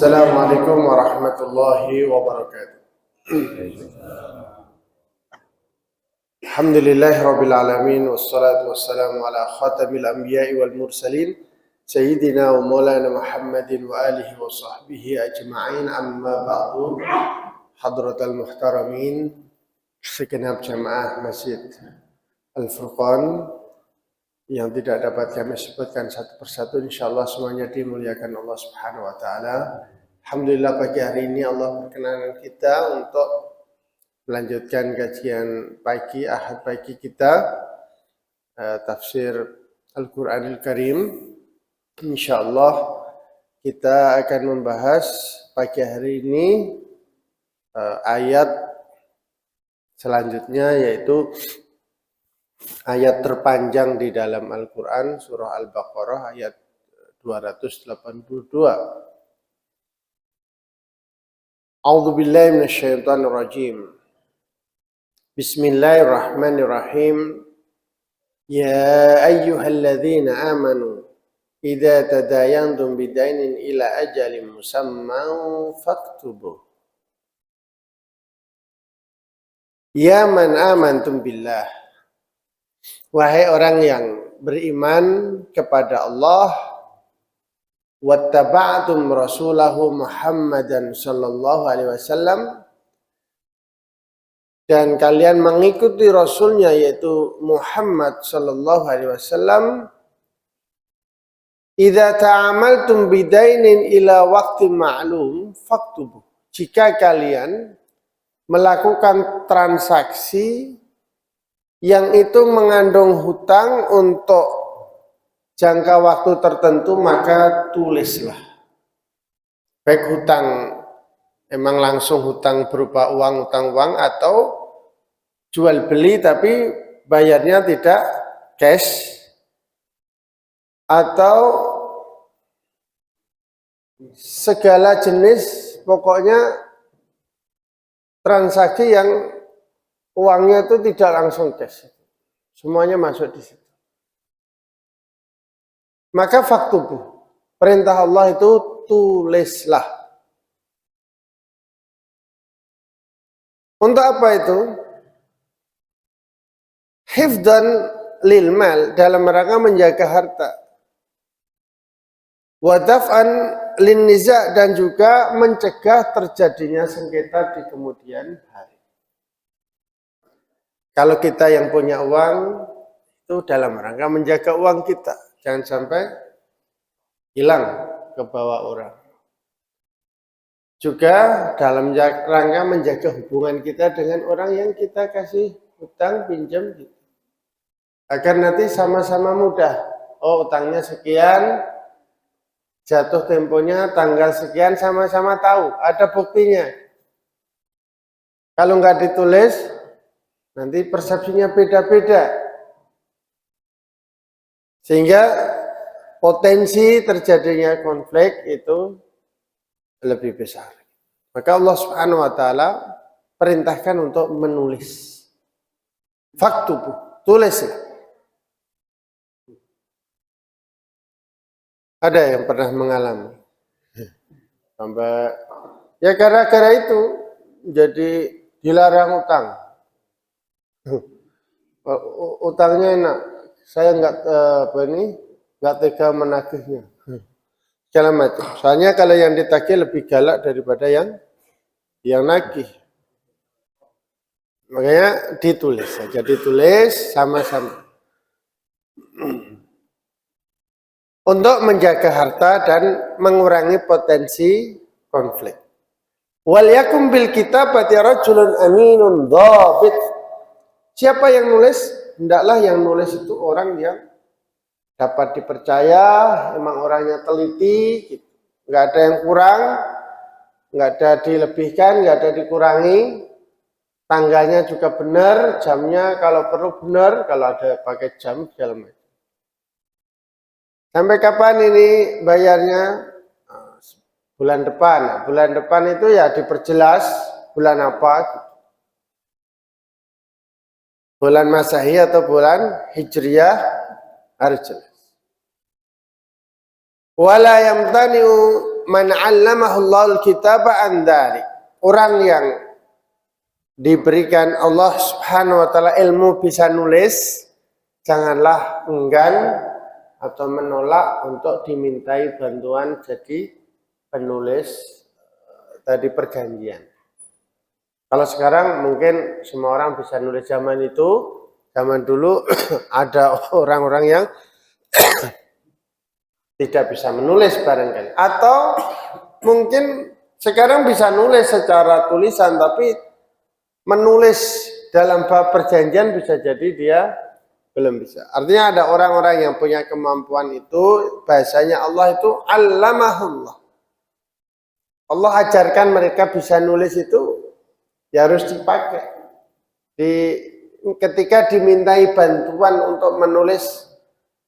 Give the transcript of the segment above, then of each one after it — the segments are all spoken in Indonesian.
Assalamualaikum warahmatullahi wabarakatuh. Alhamdulillahirabbil alamin wassalatu wassalamu ala khatamil anbiya'i wal mursalin sayyidina wa maulana Muhammadin wa alihi wa sahbihi ajma'in, amma ba'du. Hadratal muhtaramin, segenap jamaah Masjid Al-Furqan yang tidak dapat kami sebutkan satu persatu, insyaallah semuanya dimuliakan Allah Subhanahu wa taala. Alhamdulillah pagi hari ini Allah berkenan kita untuk melanjutkan kajian pagi Ahad pagi kita, tafsir Al-Qur'anil Karim. Insyaallah kita akan membahas pagi hari ini ayat selanjutnya, yaitu ayat terpanjang di dalam Al-Quran, surah Al-Baqarah ayat 282. A'udzu billahi minasyaitonir rajim. Bismillahirrahmanirrahim. Ya ayyuhalladzina amanu idza tadayantum bidainin ila ajalin musamman faktubuh. Ya man amantum billah. Wahai orang yang beriman kepada Allah, wattaba'tum rasulahu Muhammadan sallallahu alaihi wasallam, dan kalian mengikuti rasulnya yaitu Muhammad sallallahu alaihi wasallam, idza ta'amaltum bidainin ila waqtin ma'lum faktubuh. Jika kalian melakukan transaksi yang itu mengandung hutang untuk jangka waktu tertentu, maka tulislah. Baik hutang emang langsung hutang berupa uang, hutang uang, atau jual beli tapi bayarnya tidak cash, atau segala jenis pokoknya transaksi yang uangnya itu tidak langsung cash, semuanya masuk di situ. Maka faktubu, perintah Allah itu tulislah. Untuk apa itu? Hifdzan lil mal, dalam rangka menjaga harta. Wa daf'an lin niza', dan juga mencegah terjadinya sengketa di kemudian hari. Kalau kita yang punya uang, itu dalam rangka menjaga uang kita. Jangan sampai hilang ke bawah orang. Juga dalam rangka menjaga hubungan kita dengan orang yang kita kasih hutang, pinjam gitu. Agar nanti sama-sama mudah. Oh, utangnya sekian, jatuh temponya tanggal sekian, sama-sama tahu. Ada buktinya. Kalau nggak ditulis, nanti persepsinya beda-beda, sehingga potensi terjadinya konflik itu lebih besar. Maka Allah Subhanahu wa taala perintahkan untuk menulis. Faktubu, tulislah. Ada yang pernah mengalami sampai ya gara-gara itu jadi dilarang utang. Utangnya enak, saya nggak tega menagihnya, segala macam. Soalnya kalau yang ditagih lebih galak daripada yang nagih. Makanya ditulis saja, ditulis sama-sama untuk menjaga harta dan mengurangi potensi konflik. Wal yakum bil kitabati rajulun aminun dhabit. Siapa yang nulis? Hendaklah yang nulis itu orang yang dapat dipercaya, memang orangnya teliti, gitu. Nggak ada yang kurang, nggak ada dilebihkan, nggak ada dikurangi, tanggalnya juga benar, jamnya kalau perlu benar, kalau ada pakai jam segala macam. Sampai kapan ini bayarnya? Bulan depan. Nah, bulan depan itu ya diperjelas bulan apa, gitu. Bulan Masehi atau bulan Hijriyah harus jelas. Wala yamtani'u man 'allamahullahu al-kitaba an dzalik. Orang yang diberikan Allah Subhanahu wa taala ilmu bisa nulis, janganlah enggan atau menolak untuk dimintai bantuan jadi penulis tadi perjanjian. Kalau sekarang mungkin semua orang bisa nulis, zaman dulu ada orang-orang yang tidak bisa menulis barangkali. Atau mungkin sekarang bisa nulis secara tulisan, tapi menulis dalam bab perjanjian bisa jadi dia belum bisa. Artinya ada orang-orang yang punya kemampuan itu, bahasanya Allah itu allamahullah. Allah ajarkan mereka bisa nulis itu, ya harus dipakai. Ketika dimintai bantuan untuk menulis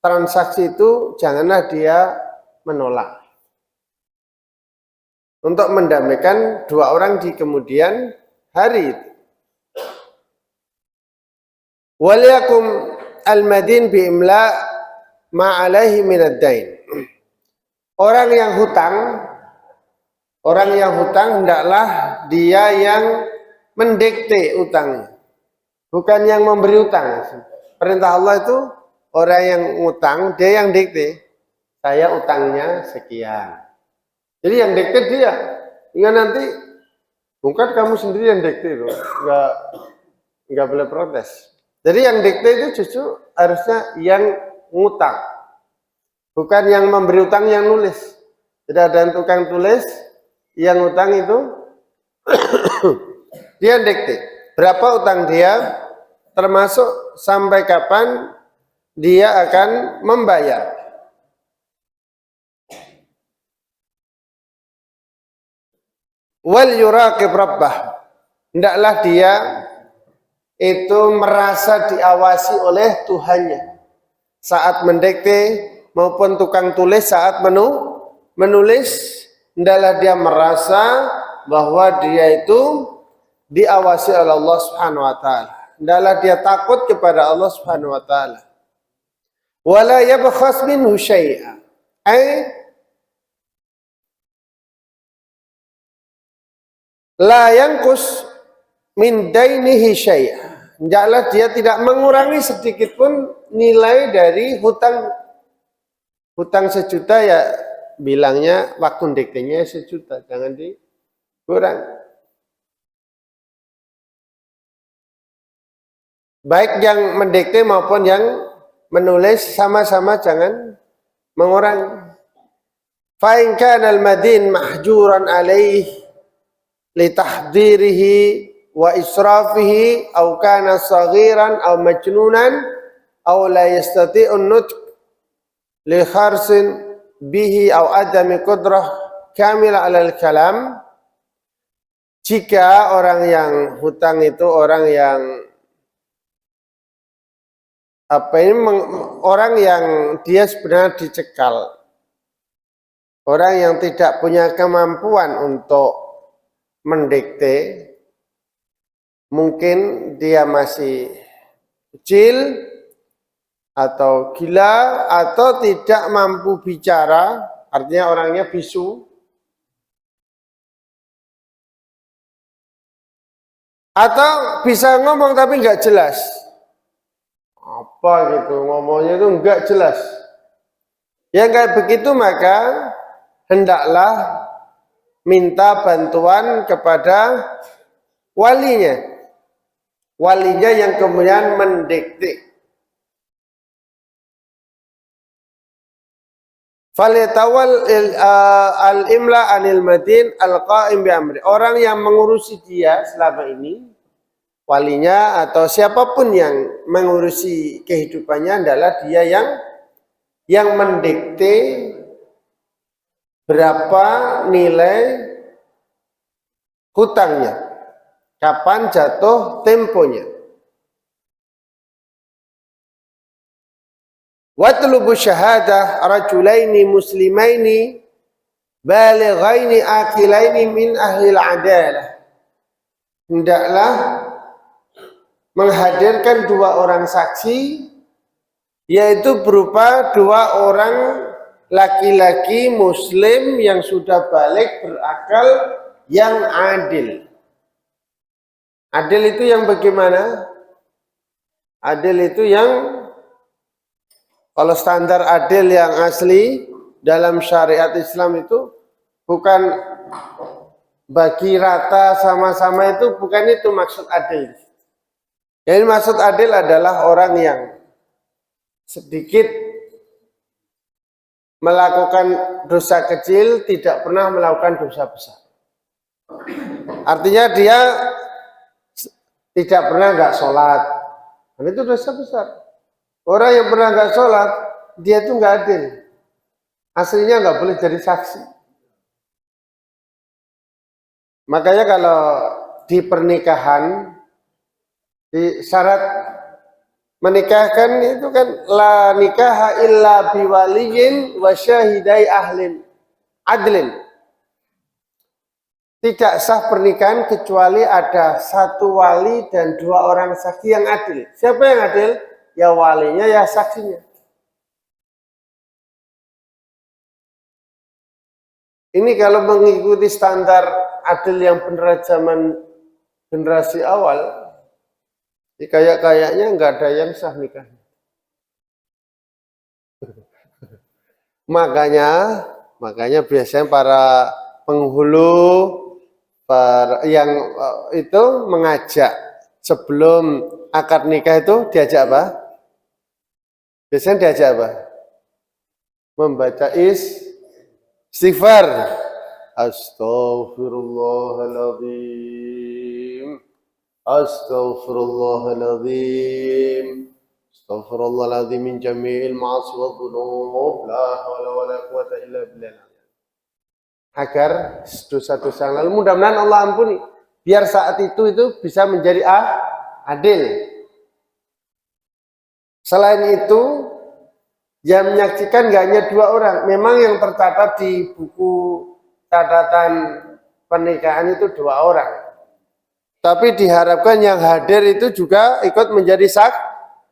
transaksi itu, janganlah dia menolak. Untuk mendamaikan dua orang di kemudian hari itu. Waliyakum al-madin bi'imla ma'alaihi minad-dain. Orang yang hutang hendaklah dia yang mendikte utangnya, bukan yang memberi utang. Perintah Allah itu orang yang utang, dia yang dikte. Saya utangnya sekian. Jadi yang dikte dia. Hingga nanti bukan kamu sendiri yang dikte itu. Enggak boleh protes. Jadi yang dikte itu justru harusnya yang ngutang. Bukan yang memberi utang yang nulis. Tidak ada tukang tulis, yang utang itu dia yang dikte. Berapa utang dia, termasuk sampai kapan dia akan membayar. Wal yuraqib rabbah. Hendaklah dia itu merasa diawasi oleh Tuhannya saat mendikte maupun tukang tulis saat menulis. Hendaklah dia merasa bahwa dia itu diawasi oleh Allah Subhanahu wa taala. Hendaklah dia takut kepada Allah Subhanahu wa taala. Wala yabkhas minhu syai'a. La yanqus min dainihi syai'a. Hendaklah dia tidak mengurangi sedikit pun nilai dari hutang sejuta, ya bilangnya waktu diktenya sejuta, jangan dikurang. Baik yang mendikte maupun yang menulis sama-sama jangan mengurangi. Fa in kana al-madin mahjuran alaih li tahdhirihi wa israfihi aw kana saghiran aw majnunan aw la yastati'u an-nutq li kharsin bihi aw adami qudrah kamila 'ala al-kalam. Jika orang yang hutang itu orang yang orang yang dia sebenarnya dicekal, orang yang tidak punya kemampuan untuk mendikte, mungkin dia masih kecil atau gila atau tidak mampu bicara, artinya orangnya bisu, atau bisa ngomong tapi nggak jelas. Apa gitu, ngomongnya itu enggak jelas. Yang kayak begitu maka hendaklah minta bantuan kepada walinya. Walinya yang kemudian mendikte. Falyatawal al-imla anil madin al-qa'im bi amri. Orang yang mengurusi dia selama ini, walinya atau siapapun yang mengurusi kehidupannya adalah dia yang mendikte berapa nilai hutangnya, kapan jatuh temponya. Watlubu syahadah rajulaini muslimaini balighaini aqilaini min ahli al-adalah. Hendaklah menghadirkan dua orang saksi, yaitu berupa dua orang laki-laki muslim yang sudah balik berakal yang adil. Adil itu yang bagaimana? Adil itu yang, kalau standar adil yang asli dalam syariat Islam itu bukan bagi rata sama-sama, itu bukan itu maksud adil. Jadi maksud adil adalah orang yang sedikit melakukan dosa kecil, tidak pernah melakukan dosa besar. Artinya dia tidak pernah nggak sholat, dan itu dosa besar. Orang yang pernah nggak sholat, dia itu nggak adil. Aslinya nggak boleh jadi saksi. Makanya kalau di pernikahan, di syarat menikahkan itu kan la nikaha illa biwaliyin wa syahidai ahlin adlin. Tidak sah pernikahan kecuali ada satu wali dan dua orang saksi yang adil. Siapa yang adil? Ya walinya, ya saksinya. Ini kalau mengikuti standar adil yang benar zaman generasi awal, kayaknya nggak ada yang sah nikah. Makanya biasanya para penghulu yang itu mengajak sebelum akad nikah itu diajak apa? Biasanya diajak apa? Membaca istighfar. Astaghfirullahaladzim. Astaghfirullahaladzim. Astaghfirullahaladzim min jami'il ma'asi wa dhunub. La hawla wa la quwata illa billah. Agar dosa-dosa lalu mudah-mudahan Allah ampuni. Biar saat itu bisa menjadi adil. Selain itu, yang menyaksikan gak hanya dua orang. Memang yang tercatat di buku catatan pernikahan itu dua orang. Tapi diharapkan yang hadir itu juga ikut menjadi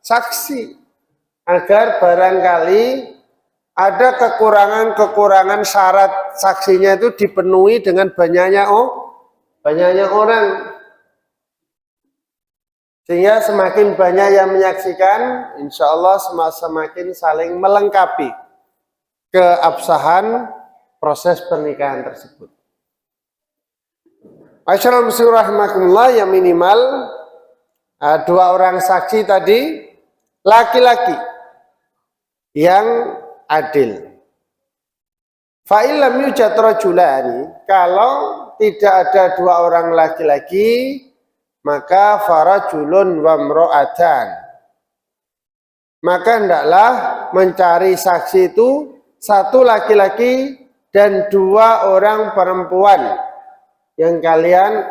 saksi. Agar barangkali ada kekurangan syarat saksinya itu dipenuhi dengan banyaknya orang. Sehingga semakin banyak yang menyaksikan, insya Allah semakin saling melengkapi keabsahan proses pernikahan tersebut. Masyaallah muslim rahimakumullah, yang minimal dua orang saksi tadi laki-laki yang adil. Fa'ilam yujad rajulani, kalau tidak ada dua orang laki-laki, maka farajulun wa imra'atan. Maka hendaklah mencari saksi itu satu laki-laki dan dua orang perempuan yang kalian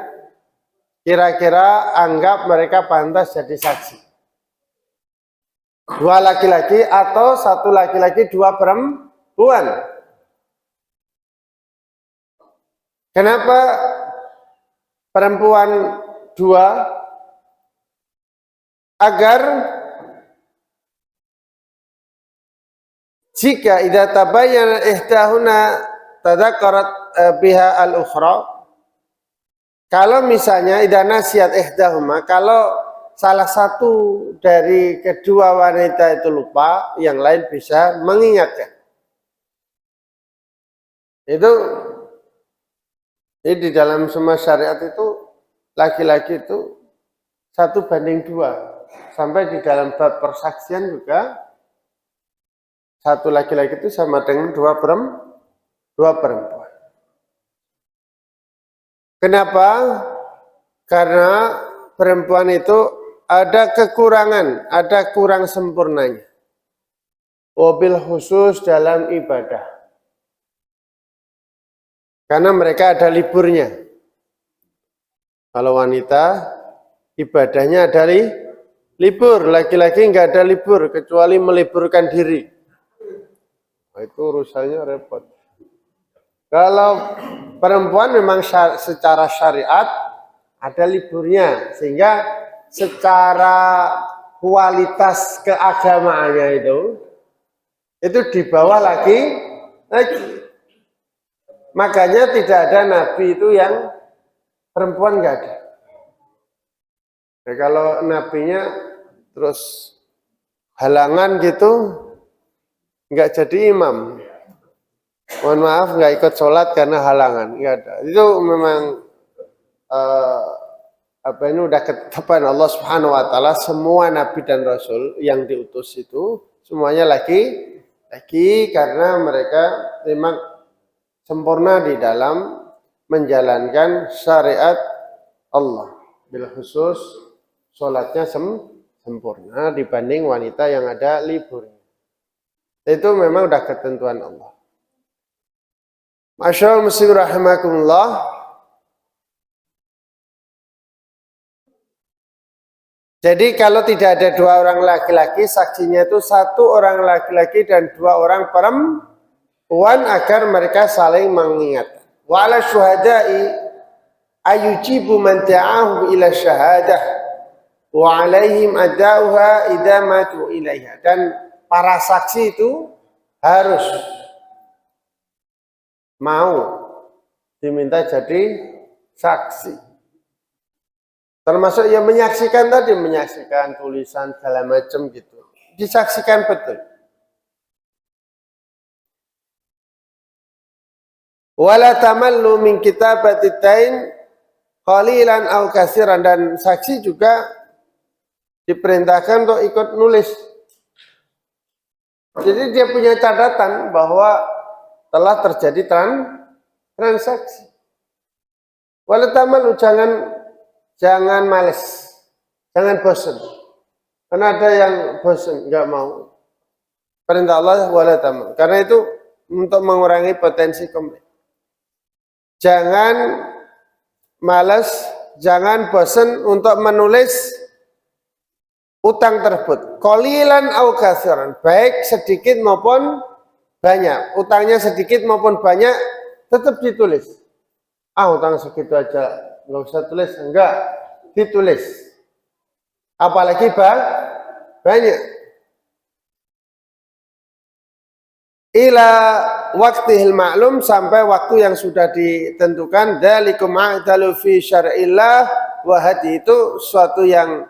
kira-kira anggap mereka pantas jadi saksi. Dua laki-laki atau satu laki-laki dua perempuan. Kenapa perempuan dua? Agar jika idza tabayyana ihdahuna tadzakkarat biha al-ukhra, kalau misalnya idza nasiyat ihdahuma, kalau salah satu dari kedua wanita itu lupa, yang lain bisa mengingatkan. Itu di dalam semua syariat itu laki-laki itu 1:2. Sampai di dalam bab persaksian juga satu laki-laki itu sama dengan dua perempuan. Kenapa? Karena perempuan itu ada kekurangan, ada kurang sempurnanya. Wabil khusus dalam ibadah. Karena mereka ada liburnya. Kalau wanita ibadahnya ada libur, laki-laki nggak ada libur kecuali meliburkan diri. Nah, itu urusannya repot. Kalau perempuan memang secara syariat ada liburnya, sehingga secara kualitas keagamaannya itu di bawah lagi. Makanya tidak ada nabi itu yang perempuan, nggak ada. Ya, kalau nabinya terus halangan gitu, nggak jadi imam. Mohon maaf, nggak ikut sholat karena halangan, nggak ada. Itu memang ini udah ketetapan Allah Subhanahu Wa Taala. Semua nabi dan rasul yang diutus itu semuanya laki karena mereka memang sempurna di dalam menjalankan syariat Allah. Bil khusus sholatnya sempurna dibanding wanita yang ada liburnya. Itu memang udah ketentuan Allah. Masyaallah muslim rahimakumullah. Jadi kalau tidak ada dua orang laki-laki, saksinya itu satu orang laki-laki dan dua orang perempuan agar mereka saling mengingatkan. Wa ala syuhada'i ayujibu man ta'ahu ila syahadah wa alaihim adauha idza matu ilaiha. Dan para saksi itu harus mau diminta jadi saksi. Termasuk yang menyaksikan tadi, menyaksikan tulisan segala macam gitu. Disaksikan betul. Wala tamallu min kitabatit tain qalilan aw katsiran, dan saksi juga diperintahkan untuk ikut nulis. Jadi dia punya catatan bahwa telah terjadi transaksi. Wala tamallu, jangan males, jangan bosan. Karena ada yang bosan, nggak mau. Perintah Allah wala tamal. Karena itu untuk mengurangi potensi konflik. Jangan malas, jangan bosan untuk menulis utang tersebut. Qalilan au katsiran, baik sedikit maupun banyak. Utangnya sedikit maupun banyak tetap ditulis. Utang segitu aja nggak usah tulis, enggak, ditulis. Apalagi banyak. Ila waqtihil ma'lum, sampai waktu yang sudah ditentukan. Dzalikum a'dalu fi syar'illah wa hadi, itu suatu yang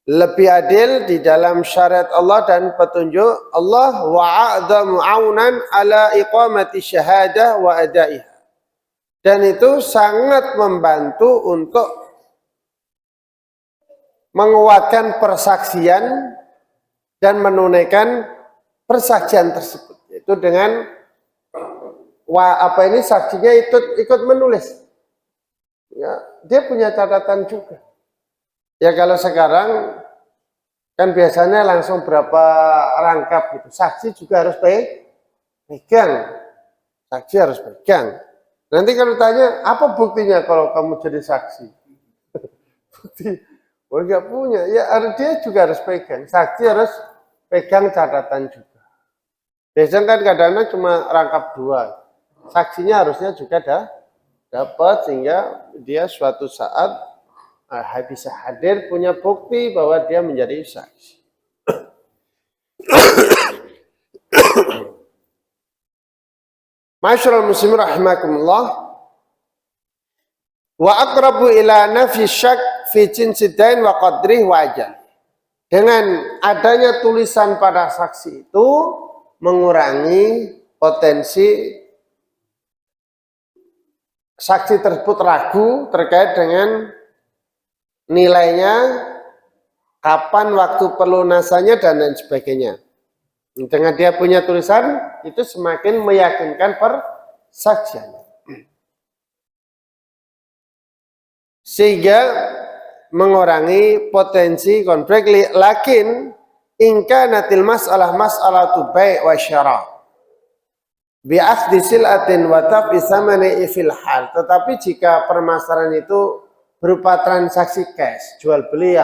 lebih adil di dalam syariat Allah dan petunjuk Allah. Wa a'dhamu 'aunan ala iqamati syahadah wa adaiha, dan itu sangat membantu untuk menguatkan persaksian dan menunaikan persaksian tersebut. Itu dengan saksinya ikut menulis. Ya, dia punya catatan juga. Ya kalau sekarang kan biasanya langsung berapa rangkap gitu. Saksi juga harus pegang. Saksi harus pegang. Nanti kalau tanya, apa buktinya kalau kamu jadi saksi? Bukti, nggak punya. Ya dia juga harus pegang. Saksi harus pegang catatan juga. Biasanya kan kadang-kadang cuma rangkap 2. Saksinya harusnya juga dapat, sehingga dia suatu saat bisa hadir punya bukti bahwa dia menjadi saksi. Masyaallah muslimin rahimakumullah. Wa aqrabu ila nafyi syak fi jinsid dain wa qadrih wa ajal. Dengan adanya tulisan pada saksi itu mengurangi potensi saksi tersebut ragu terkait dengan nilainya, kapan waktu pelunasannya, dan lain sebagainya. Dengan dia punya tulisan, itu semakin meyakinkan persaksian. Sehingga mengurangi potensi konflik. Lakin ingka natil masalah tu bai' wa syara' bi'akhdi sil'atin wa tabi samani fil hal. Tetapi jika permasalahan itu berupa transaksi cash, jual beli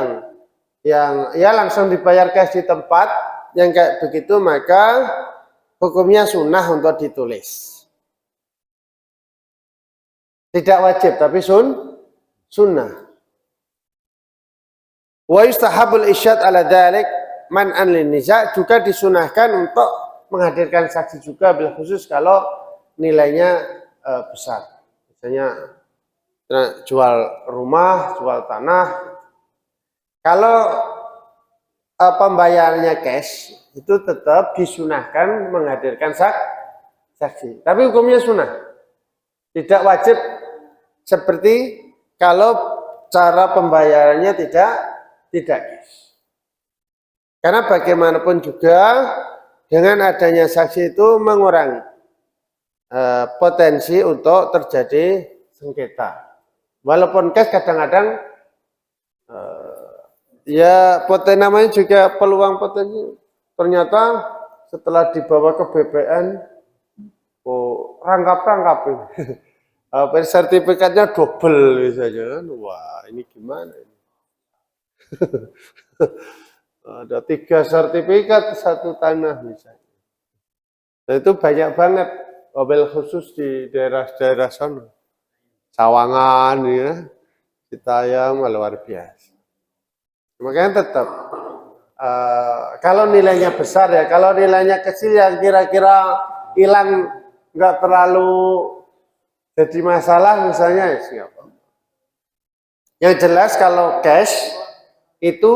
yang ya langsung dibayar cash di tempat, yang kayak begitu, maka hukumnya sunnah untuk ditulis. Tidak wajib, tapi sunnah. Wa yustahabul isyad ala dzalik man'an lin niza', juga disunahkan untuk menghadirkan saksi juga, bil khusus kalau nilainya besar. Misalnya jual rumah, jual tanah. Kalau pembayarannya cash, itu tetap disunahkan menghadirkan saksi. Tapi hukumnya sunnah. Tidak wajib seperti kalau cara pembayarannya tidak cash. Karena bagaimanapun juga dengan adanya saksi itu mengurangi potensi untuk terjadi sengketa. Walaupun cash kadang-kadang ya namanya juga peluang potensi. Ternyata setelah dibawa ke BPN, rangkap-rangkapin. Sertifikatnya double misalnya kan. Wah, ini gimana ini? Ada 3 sertifikat satu tanah misalnya. Dan itu banyak banget, mobil khusus di daerah-daerah sana. Sawangan ya, Citayam luar biasa. Makanya tetap kalau nilainya besar ya, kalau nilainya kecil ya kira-kira hilang nggak terlalu jadi masalah misalnya ya siapa. Yang jelas kalau cash itu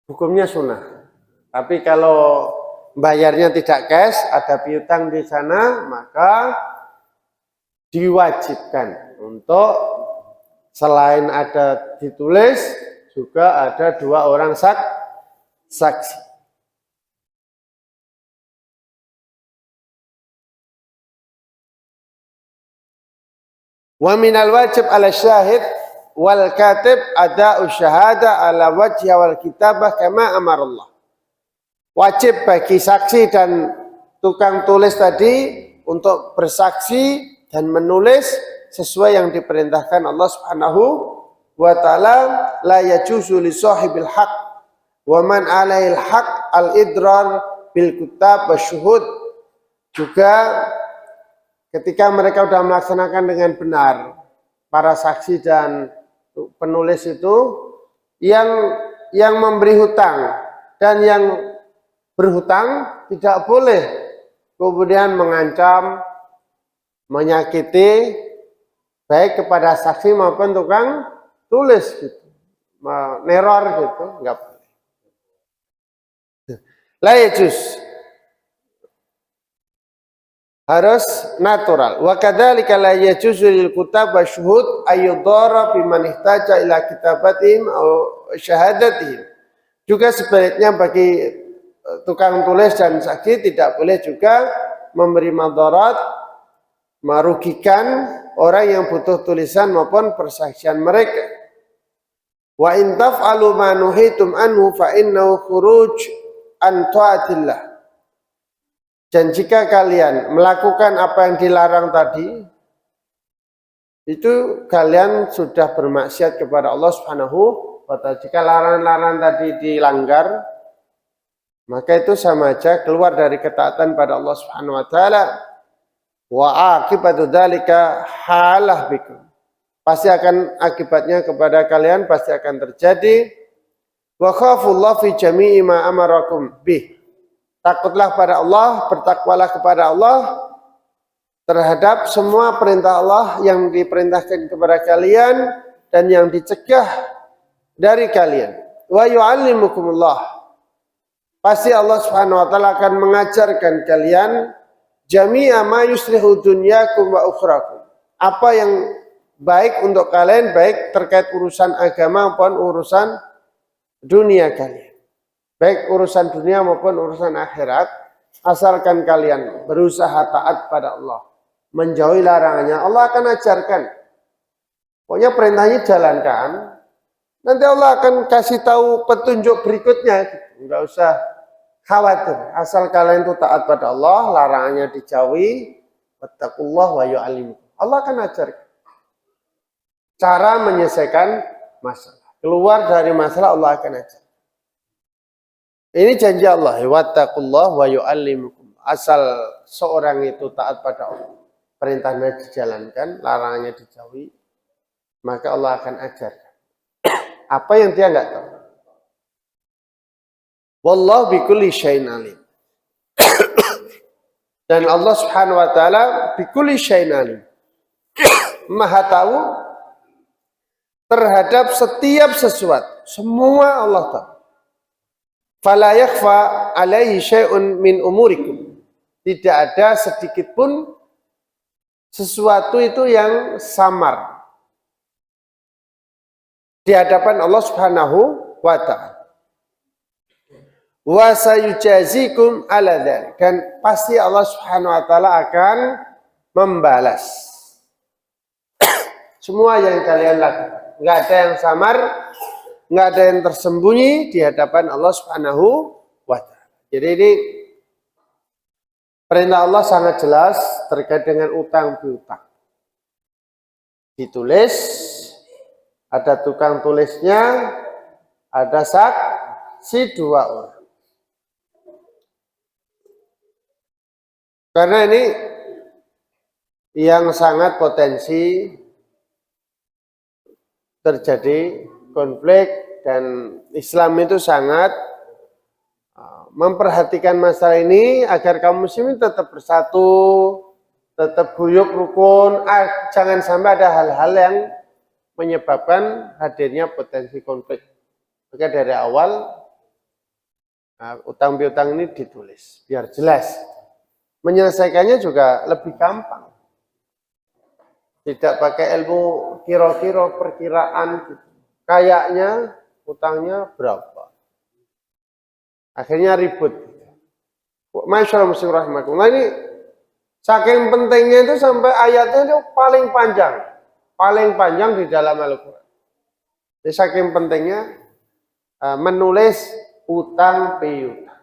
hukumnya sunnah. Tapi kalau bayarnya tidak cash, ada piutang di sana, maka diwajibkan untuk selain ada ditulis, juga ada 2 orang saksi. Wa minal wajib ala syahid wal katib ada'u syahada ala wajhi wal kitabah kama amarallah. Wajib bagi saksi dan tukang tulis tadi untuk bersaksi dan menulis sesuai yang diperintahkan Allah Subhanahu wa ta'ala. La yajuzu li sahibil haq wa man alaihil haq al idrar bil kutab wasyuhud. Juga ketika mereka sudah melaksanakan dengan benar, para saksi dan penulis itu yang memberi hutang dan yang berhutang tidak boleh kemudian mengancam, menyakiti baik kepada saksi maupun tukang tulis gitu, neror gitu, enggak boleh. La yajuz, harus natural. Wa kadzalika la yajuzu lil kutab wa syuhud ayyudara biman ihtaja ila kitabatihim aw syahadatihim. Juga sebaliknya bagi tukang tulis dan saksi tidak boleh juga memberi madarat, merugikan orang yang butuh tulisan maupun persaksian mereka. Wa in taf'alu ma nuhitum anhu fa innahu khuruj an ta'atillah. Dan jika kalian melakukan apa yang dilarang tadi, itu kalian sudah bermaksiat kepada Allah Subhanahu wa ta'ala. Jika larangan-larangan tadi dilanggar, maka itu sama aja keluar dari ketaatan pada Allah Subhanahu wa ta'ala. Wa akibatu dzalika halah bikum. Pasti akan akibatnya kepada kalian pasti akan terjadi. Wa khafullah fi jami'i ma amarakum bih. Takutlah pada Allah, bertakwalah kepada Allah terhadap semua perintah Allah yang diperintahkan kepada kalian dan yang dicegah dari kalian. Wa yu'allimukumullah. Pasti Allah Subhanahu wa taala akan mengajarkan kalian jami'a ma yuslihu dunyakum wa ukhrakum. Apa yang baik untuk kalian, baik terkait urusan agama maupun urusan dunia kalian. Baik urusan dunia maupun urusan akhirat, asalkan kalian berusaha taat pada Allah, menjauhi larangannya, Allah akan ajarkan. Pokoknya perintahnya jalankan, nanti Allah akan kasih tahu petunjuk berikutnya. Enggak usah khawatir, asal kalian itu taat pada Allah, larangannya dijauhi, wattaqullah wa yu'allimukum. Allah akan ajarkan cara menyelesaikan masalah. Keluar dari masalah Allah akan ajar. Ini janji Allah, wattaqullah wa yu'allimukum. Asal seorang itu taat pada Allah, perintahnya dijalankan, larangannya dijauhi, maka Allah akan ajarkan apa yang dia enggak tahu. Wallahu bikulli syai'in alim. Dan Allah Subhanahu wa taala bikulli syai'in alim. Maha tahu terhadap setiap sesuatu. Semua Allah tahu. Fala yakhfa alaihi syai'un min umurikum. Tidak ada sedikit pun sesuatu itu yang samar di hadapan Allah Subhanahu wa taala. Wa sayujazikum ala dzalik, dan pasti Allah Subhanahu wa taala akan membalas semua yang kalian lakukan. Enggak ada yang samar, enggak ada yang tersembunyi di hadapan Allah Subhanahu wa taala. Jadi ini perintah Allah sangat jelas terkait dengan utang piutang. Ditulis, ada tukang tulisnya, ada saksi 2 orang. Karena ini yang sangat potensi terjadi konflik, dan Islam itu sangat memperhatikan masalah ini agar kaum muslimin tetap bersatu, tetap guyup rukun, jangan sampai ada hal-hal yang menyebabkan hadirnya potensi konflik. Maka dari awal utang piutang ini ditulis biar jelas. Menyelesaikannya juga lebih gampang. Tidak pakai ilmu kira-kira perkiraan gitu. Kayaknya utangnya berapa. Akhirnya ribut. Masyaallah muslim rahimakumullah, ini saking pentingnya itu sampai ayatnya itu paling panjang. Paling panjang di dalam Al-Quran. Jadi saking pentingnya menulis utang piutang.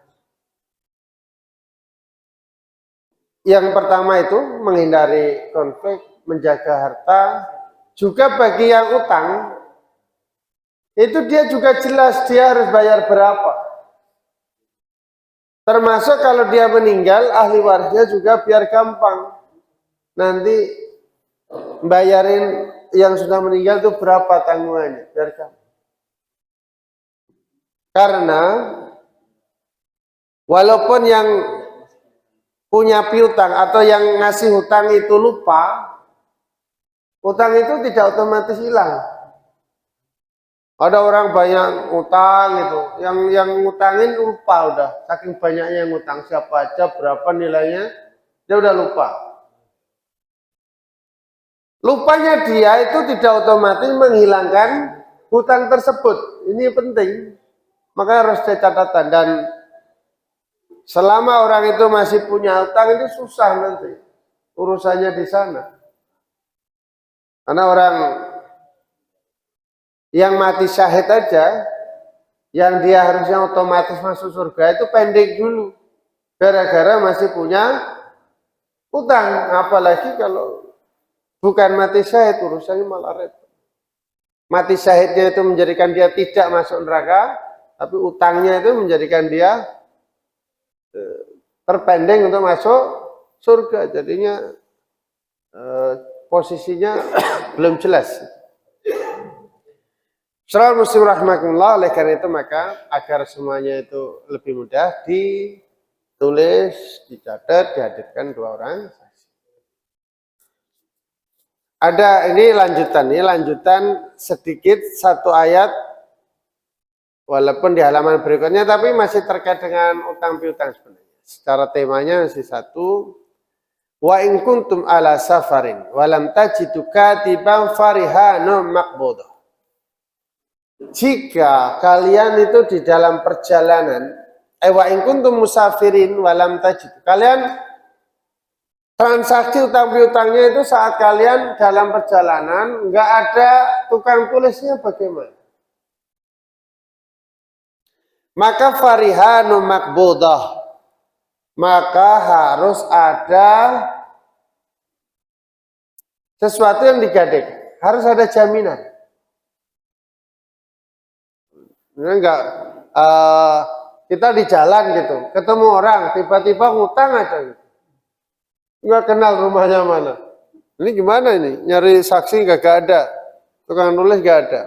Yang pertama itu menghindari konflik, menjaga harta. Juga bagi yang utang, itu dia juga jelas dia harus bayar berapa. Termasuk kalau dia meninggal, ahli warisnya juga biar gampang. Nanti bayarin yang sudah meninggal itu berapa tanggungannya, biar gampang. Karena walaupun yang punya piutang atau yang ngasih hutang itu lupa, hutang itu tidak otomatis hilang. Ada orang banyak utang itu, yang ngutangin lupa udah, saking banyaknya yang ngutang, siapa aja, berapa nilainya, dia udah lupa. Lupanya dia itu tidak otomatis menghilangkan hutang tersebut. Ini penting, maka harus ada catatan. Dan selama orang itu masih punya hutang, itu susah nanti urusannya di sana. Karena orang yang mati syahid aja, yang dia harusnya otomatis masuk surga itu pendek dulu, gara-gara masih punya hutang. Apalagi kalau bukan mati syahid, urusannya malah repot. Mati syahidnya itu menjadikan dia tidak masuk neraka, tapi utangnya itu menjadikan dia terpending untuk masuk surga. Jadinya posisinya belum jelas. Saudara muslim rahimakumullah, oleh karena itu maka agar semuanya itu lebih mudah, ditulis, dicatat, dihadirkan 2 orang. Ada ini lanjutan sedikit 1 ayat, walaupun di halaman berikutnya, tapi masih terkait dengan utang piutang sebenarnya. Secara temanya masih 1. Wa in kuntum ala safarin walam tajidu katiban farihanun maqbudah. Jika kalian itu di dalam perjalanan, wa in kuntum musafirin walam tajidu, kalian transaksi utang piutangnya itu saat kalian dalam perjalanan, enggak ada tukang tulisnya, bagaimana? Maka farihanun maqbudah, maka harus ada sesuatu yang digadeng, harus ada jaminan. Enggak, kita di jalan gitu, ketemu orang, tiba-tiba ngutang aja gitu. Enggak kenal rumahnya mana. Ini gimana ini? Nyari saksi enggak ada, tukang nulis enggak ada.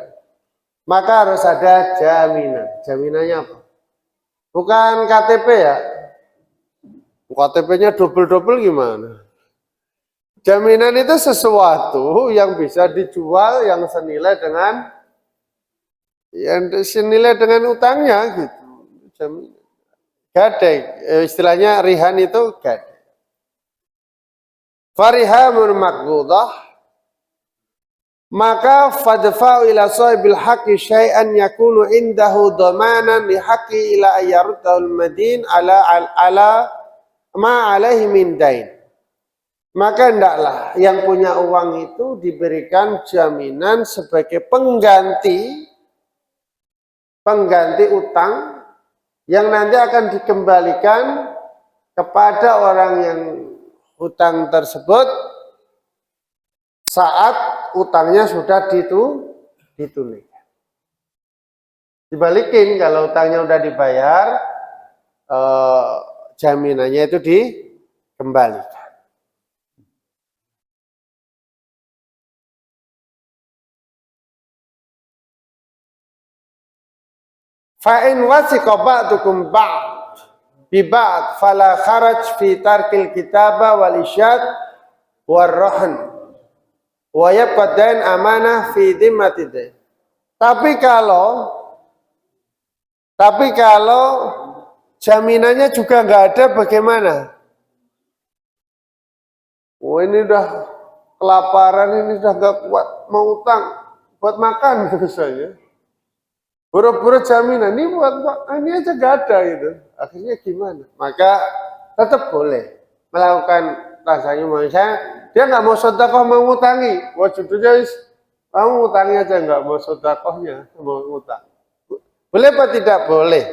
Maka harus ada jaminan. Jaminannya apa? Bukan KTP ya. KTP-nya double-double gimana? Jaminan itu sesuatu yang bisa dijual yang senilai dengan utangnya gitu. Jaminan. Gadai, istilahnya rihan itu gadai. Farihamun maqbudah, maka fadfa'u ila sahibil haqqi syai'an yakunu indahu dhamanan li haqqi ila ayyarudahul madin ala ma alaihi min dain. Maka hendaklah yang punya uang itu diberikan jaminan sebagai pengganti utang yang nanti akan dikembalikan kepada orang yang utang tersebut saat utangnya sudah ditunaikan. Dibalikin, kalau utangnya sudah dibayar, jaminannya itu dikembalikan. Fa'in wasiqa ba'dukum ba'd bi ba'd fala kharaj fi tarkil kitaba wal isyad war rahn wa yabqa dain amanah fi dhimmati dain. Tapi kalau jaminannya juga nggak ada, bagaimana? Oh, ini udah kelaparan, ini udah nggak kuat, mau utang buat makan misalnya. Buru-buru jaminan, ini ini aja gak ada gitu. Akhirnya gimana? Maka tetap boleh melakukan transaksi. Misalnya dia nggak mau sedekah, mau ngutangi. Wah, judulnya mau ngutangi aja, nggak mau sedekahnya, mau ngutang. Boleh apa tidak boleh?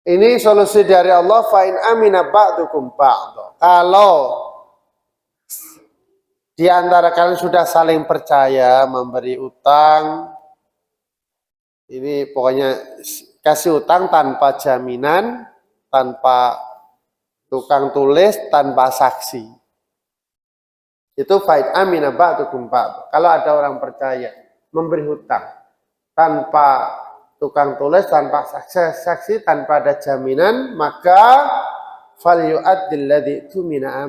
Ini solusi dari Allah. Fa'in amina ba'dukum ba'd. Kalau di antara kalian sudah saling percaya memberi utang, ini pokoknya kasih utang tanpa jaminan, tanpa tukang tulis, tanpa saksi. Itu fa'in amina ba'dukum ba'd. Kalau ada orang percaya memberi hutang tanpa tukang tulis, tanpa saksi, tanpa ada jaminan, maka falyu'addil ladzi tumina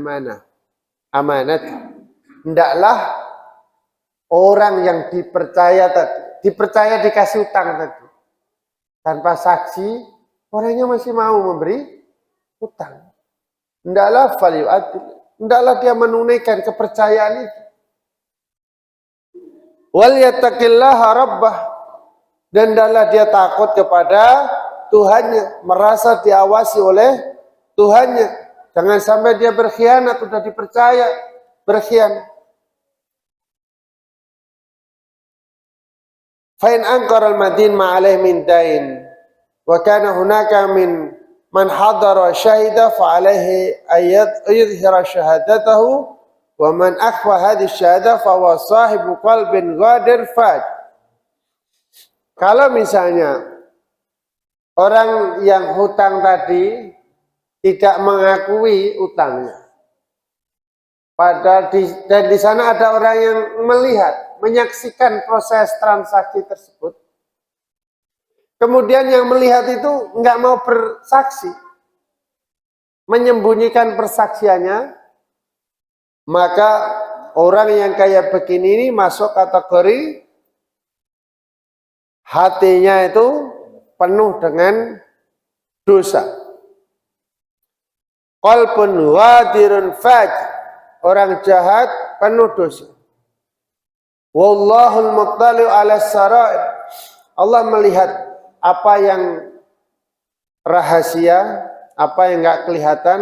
amanat. Hendaklah orang yang dipercaya dikasih utang tadi tanpa saksi, orangnya masih mau memberi utang, hendaklah hendaklah dia menunaikan kepercayaan itu. Wal yattaqillaha rabbah, dan hendaklah dia takut kepada Tuhannya, merasa diawasi oleh Tuhannya. Jangan sampai dia berkhianat, sudah dipercaya berkhianat. Fa'in angkar al-madin ma'alaih min dain wa kana hunaka man hadara syahida fa'alaihi ayat yudhira syahadatahu wa man akhwa hadhihi syahadah fa huwa sahibu qalbin ghadir faj. Kalau misalnya orang yang hutang tadi tidak mengakui utangnya, padahal dan di sana ada orang yang melihat, menyaksikan proses transaksi tersebut. Kemudian yang melihat itu nggak mau bersaksi, menyembunyikan persaksiannya, maka orang yang kayak begini ini masuk kategori hatinya itu penuh dengan dosa. Qalbun wadirun faj, orang jahat penuh dosa. Wallahul muttali'u 'ala sarair. Allah melihat apa yang rahasia, apa yang enggak kelihatan.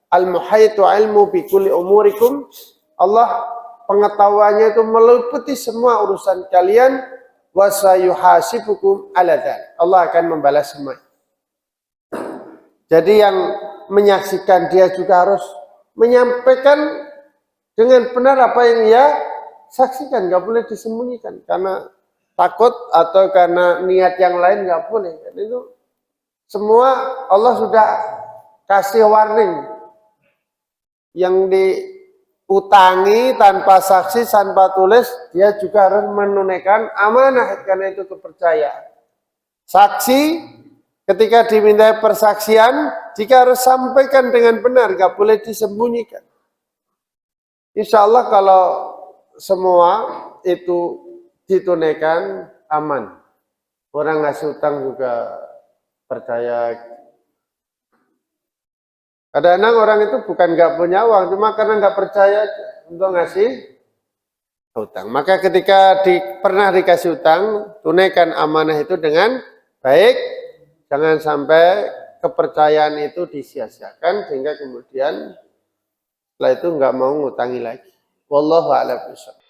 Al-muhaitu 'ilmu bi kulli umurikum. Allah pengetahuannya itu meliputi semua urusan kalian. Wa sayuhasibukum 'ala dzalik. Allah akan membalas semua. Jadi yang menyaksikan dia juga harus menyampaikan dengan benar apa yang ia saksikan, nggak boleh disembunyikan karena takut atau karena niat yang lain, nggak boleh. Dan itu semua Allah sudah kasih warning. Yang diutangi tanpa saksi, tanpa tulis, dia juga harus menunaikan amanah karena itu kepercayaan. Saksi Ketika diminta persaksian, jika harus sampaikan dengan benar, nggak boleh disembunyikan. Insya Allah kalau semua itu ditunaikan, aman. Orang ngasih utang juga percaya. Kadang-kadang orang itu bukan nggak punya uang, cuma karena nggak percaya untuk ngasih utang. Maka ketika pernah dikasih utang, tunaikan amanah itu dengan baik. Jangan sampai kepercayaan itu disia-siakan sehingga kemudian setelah itu nggak mau ngutangi lagi. Wallahu a'lam bishawab.